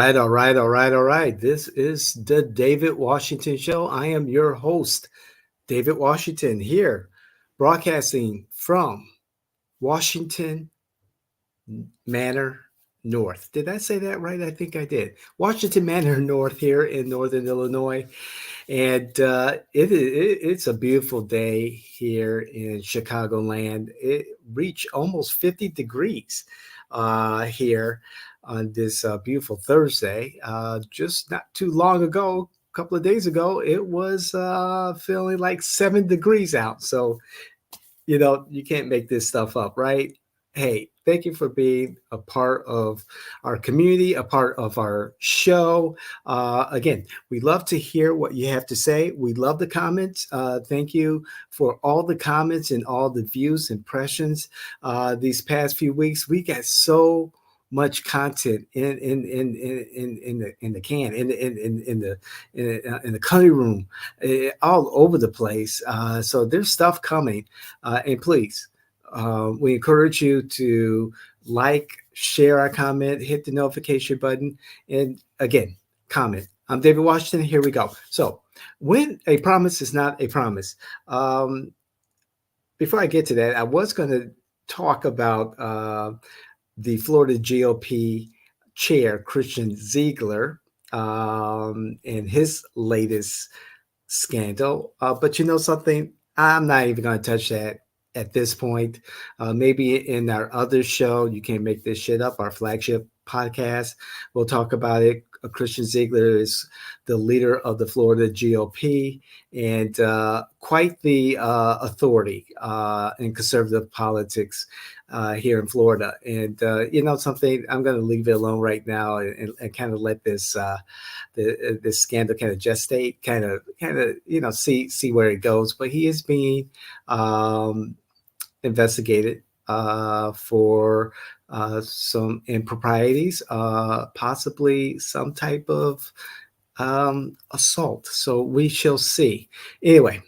All right. This is the David Washington Show. I am your host, David Washington, here broadcasting from Washington Manor North. Did I say that right? I think I did. Washington Manor North here in Northern Illinois. And it's a beautiful day here in Chicagoland. It reached almost 50 degrees here on this beautiful Thursday. Just not too long ago, a couple of days ago, it was feeling like 7 degrees out. So you can't make this stuff up, right? Hey, thank you for being a part of our community, a part of our show. Again, we love to hear what you have to say. We love the comments. Thank you for all the comments and all the views, impressions. These past few weeks, we got so much content in the can in the cutting room, all over the place. So there's stuff coming, and please, we encourage you to like, share our comment, hit the notification button, and again, comment. I'm David Washington. Here we go. So, when a promise is not a promise. Before I get to that, I was going to talk about the Florida GOP chair, Christian Ziegler, and his latest scandal. But you know something? I'm not even going to touch that at this point. Maybe in our other show, You Can't Make This Shit Up, our flagship podcast, we'll talk about it. Christian Ziegler is the leader of the Florida GOP and quite the authority in conservative politics here in Florida. And you know something, I'm going to leave it alone right now and kind of let this this scandal kind of gestate, kind of see where it goes. But he is being investigated for some improprieties, possibly some type of assault. So we shall see. Anyway,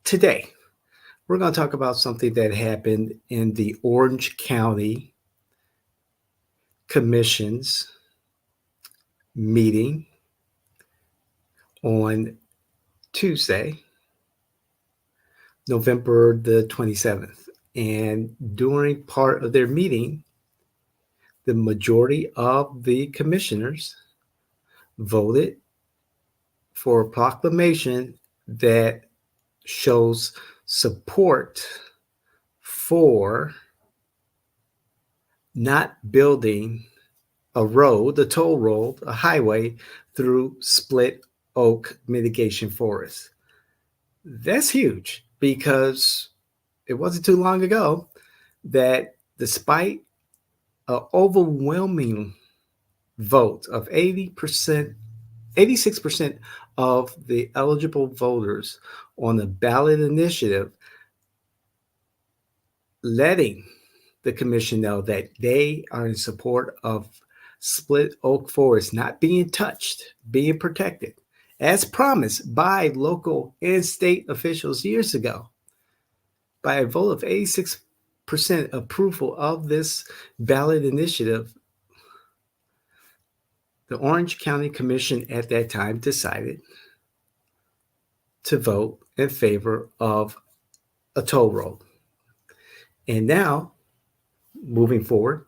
today we're going to talk about something that happened in the Orange County Commission's meeting on Tuesday, November the 27th. And during part of their meeting, the majority of the commissioners voted for a proclamation that shows support for not building a road, a toll road, a highway through Split Oak Mitigation Forest. That's huge because it wasn't too long ago that despite an overwhelming vote of 80%, 86% of the eligible voters on the ballot initiative letting the commission know that they are in support of Split Oak Forest not being touched, being protected, as promised by local and state officials years ago. By a vote of 86% approval of this ballot initiative, the Orange County Commission at that time decided to vote in favor of a toll road. And now, moving forward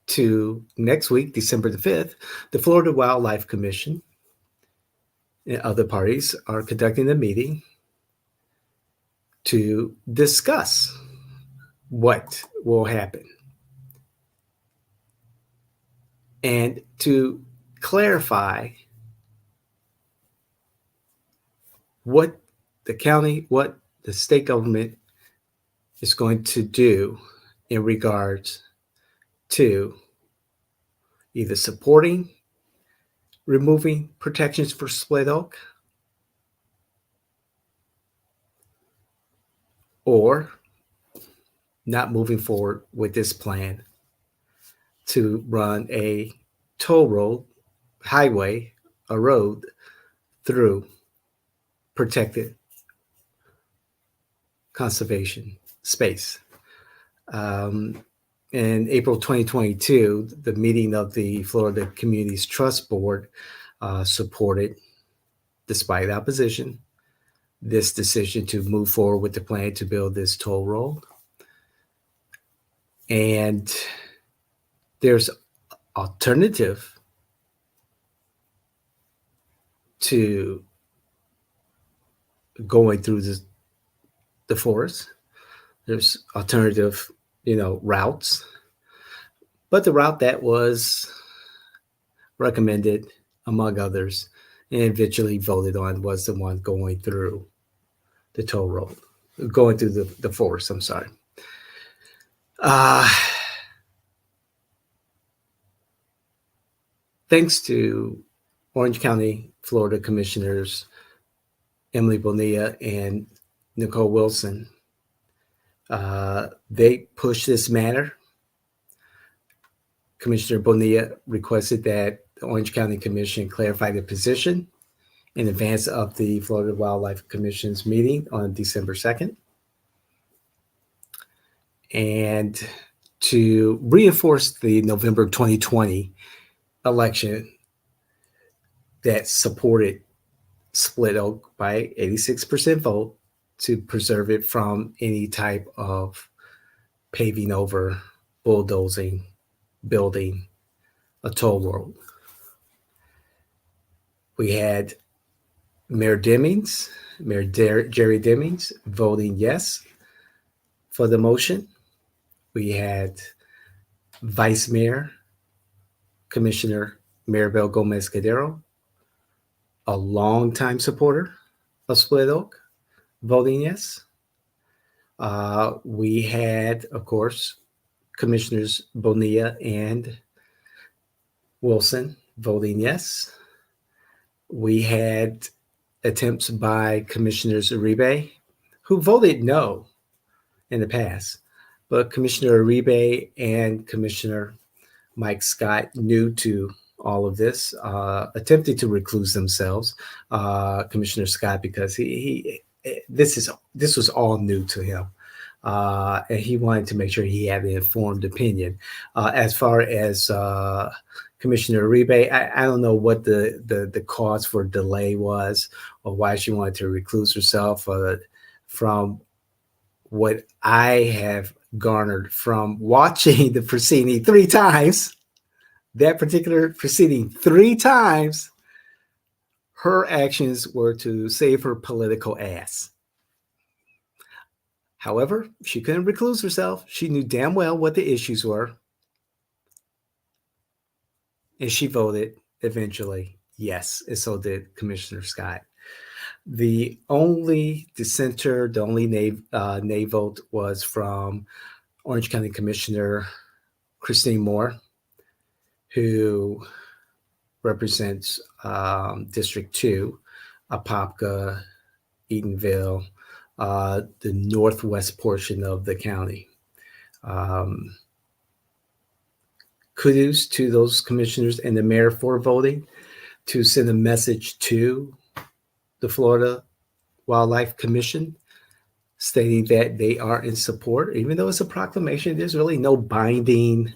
to next week, December the 5th, the Florida Wildlife Commission and other parties are conducting a meeting to discuss what will happen and to clarify what the county, what the state government is going to do in regards to either supporting removing protections for Split Oak or not moving forward with this plan to run a toll road, highway, a road through protected conservation space. in April 2022, the meeting of the Florida Communities Trust Board supported, despite opposition, this decision to move forward with the plan to build this toll road. And there's alternative to going through the forest. There's alternative, routes. But the route that was recommended, among others, and eventually voted on was the one going through the toll road, going through the forest, I'm sorry. Thanks to Orange County, Florida Commissioners Emily Bonilla and Nicole Wilson, they pushed this matter. Commissioner Bonilla requested that the Orange County Commission clarify the position in advance of the Florida Wildlife Commission's meeting on December 2nd. And to reinforce the November 2020 election that supported Split Oak by 86% vote to preserve it from any type of paving over, bulldozing, building a toll road. We had Mayor Jerry Demings voting yes for the motion. We had Vice Mayor, Commissioner Maribel Gomez Cadero, a longtime supporter of Split Oak, voting yes. We had, of course, Commissioners Bonilla and Wilson voting yes. We had attempts by Commissioners Uribe, who voted no in the past, but Commissioner Uribe and Commissioner Mike Scott, new to all of this, attempted to recluse themselves. Commissioner Scott, because this was all new to him, and he wanted to make sure he had an informed opinion. As far as Commissioner Uribe, I don't know what the cause for delay was, or why she wanted to recluse herself. From what I have garnered from watching the proceeding 3 times, that particular proceeding 3 times, her actions were to save her political ass. However, she couldn't recluse herself. She knew damn well what the issues were. And she voted eventually yes, and so did Commissioner Scott. The only dissenter, the only nay vote was from Orange County Commissioner Christine Moore, who represents District 2, Apopka, Eatonville, the northwest portion of the county. Kudos to those commissioners and the mayor for voting to send a message to the Florida Wildlife Commission stating that they are in support. Even though it's a proclamation, there's really no binding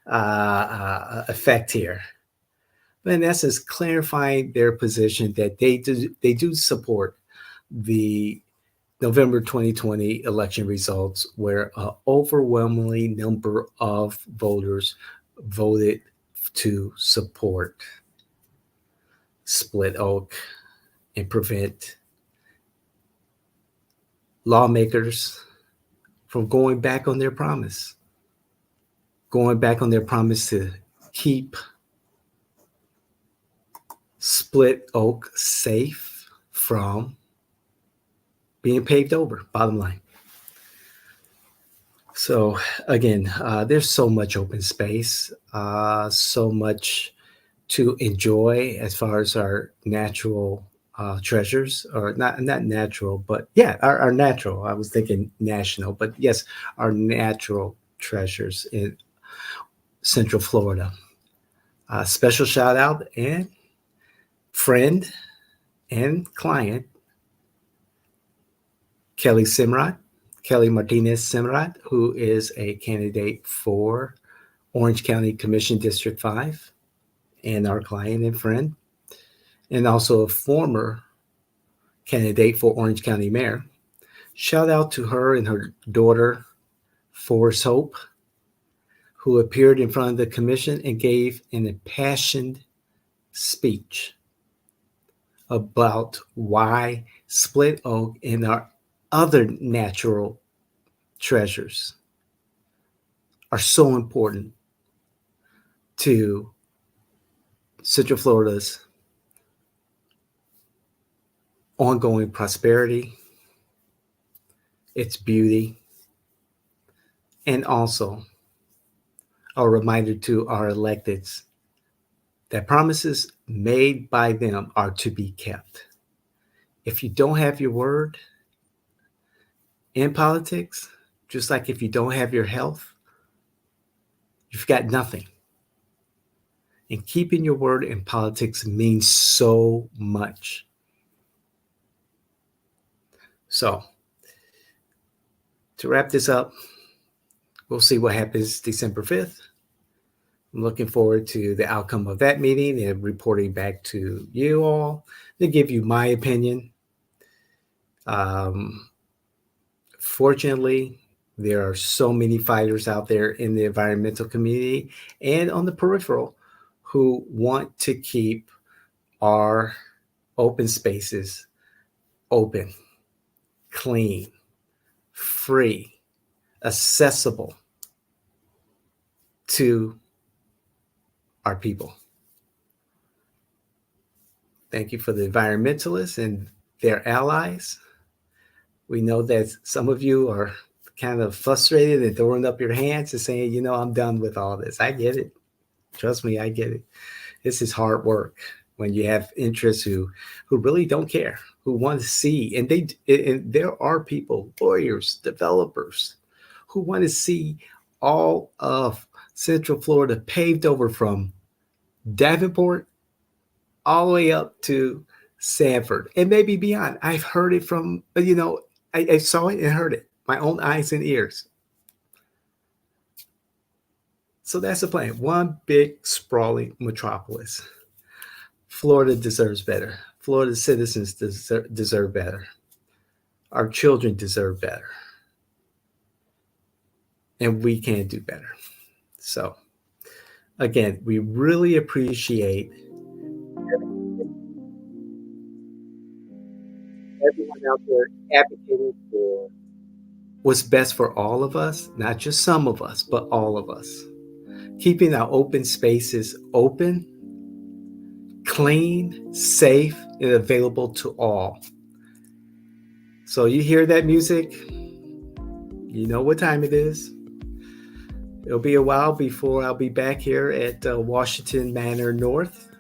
effect here. But in essence, clarifying their position that they do support the November 2020 election results, where an overwhelmingly number of voters voted to support Split Oak and prevent lawmakers from going back on their promise to keep Split Oak safe from being paved over, bottom line. So again, there's so much open space, so much to enjoy as far as our natural treasures, or not natural, but yeah, our natural. I was thinking national, but yes, our natural treasures in Central Florida. Special shout out and friend and client, Kelly Simrod, Kelly Martinez Semarat, who is a candidate for Orange County Commission District 5 and our client and friend, and also a former candidate for Orange County Mayor. Shout out to her and her daughter, Forrest Hope, who appeared in front of the commission and gave an impassioned speech about why Split Oak and our other natural treasures are so important to Central Florida's ongoing prosperity, its beauty, and also a reminder to our electeds that promises made by them are to be kept. If you don't have your word in politics, just like if you don't have your health, you've got nothing. And keeping your word in politics means so much. So, to wrap this up, we'll see what happens December 5th. I'm looking forward to the outcome of that meeting and reporting back to you all to give you my opinion. Fortunately, there are so many fighters out there in the environmental community and on the peripheral who want to keep our open spaces open, clean, free, accessible to our people. Thank you for the environmentalists and their allies. We know that some of you are kind of frustrated and throwing up your hands and saying, you know, I'm done with all this. I get it. Trust me, I get it. This is hard work when you have interests who really don't care, who want to see, and there are people, lawyers, developers, who want to see all of Central Florida paved over from Davenport all the way up to Sanford and maybe beyond. I've heard it from, I saw it and heard it, my own eyes and ears. So that's the plan. One big sprawling metropolis. Florida deserves better. Florida citizens deserve better. Our children deserve better. And we can do better. So, again, we really appreciate everyone out there advocating for what's best for all of us, not just some of us, but all of us. Keeping our open spaces open, clean, safe, and available to all. So you hear that music, you know what time it is. It'll be a while before I'll be back here at Washington Manor North.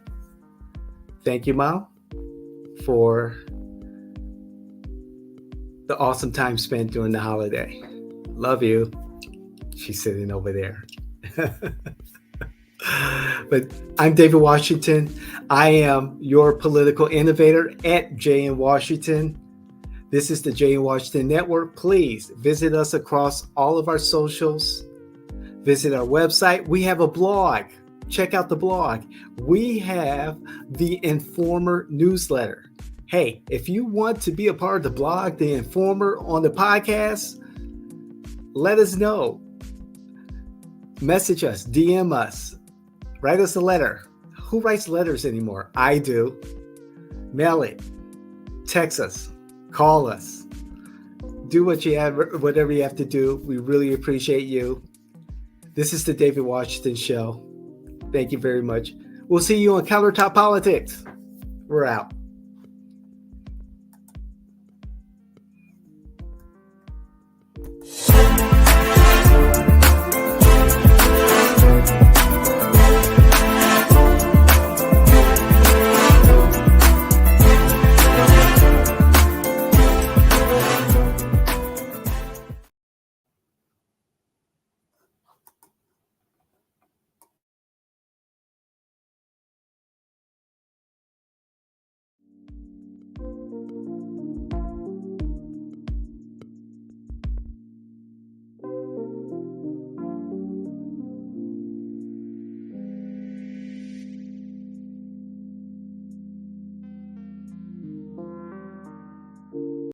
Thank you, Mom, for the awesome time spent during the holiday. Love you. She's sitting over there. But I'm David Washington. I am your political innovator at JN Washington. This is the JN Washington Network. Please visit us across all of our socials. Visit our website. We have a blog. Check out the blog. We have the Informer newsletter. Hey, if you want to be a part of the blog, the Informer on the podcast, let us know. Message us, DM us, write us a letter. Who writes letters anymore? I do. Mail it, text us, call us. Do whatever you have to do. We really appreciate you. This is the David Washington Show. Thank you very much. We'll see you on Countertop Politics. We're out.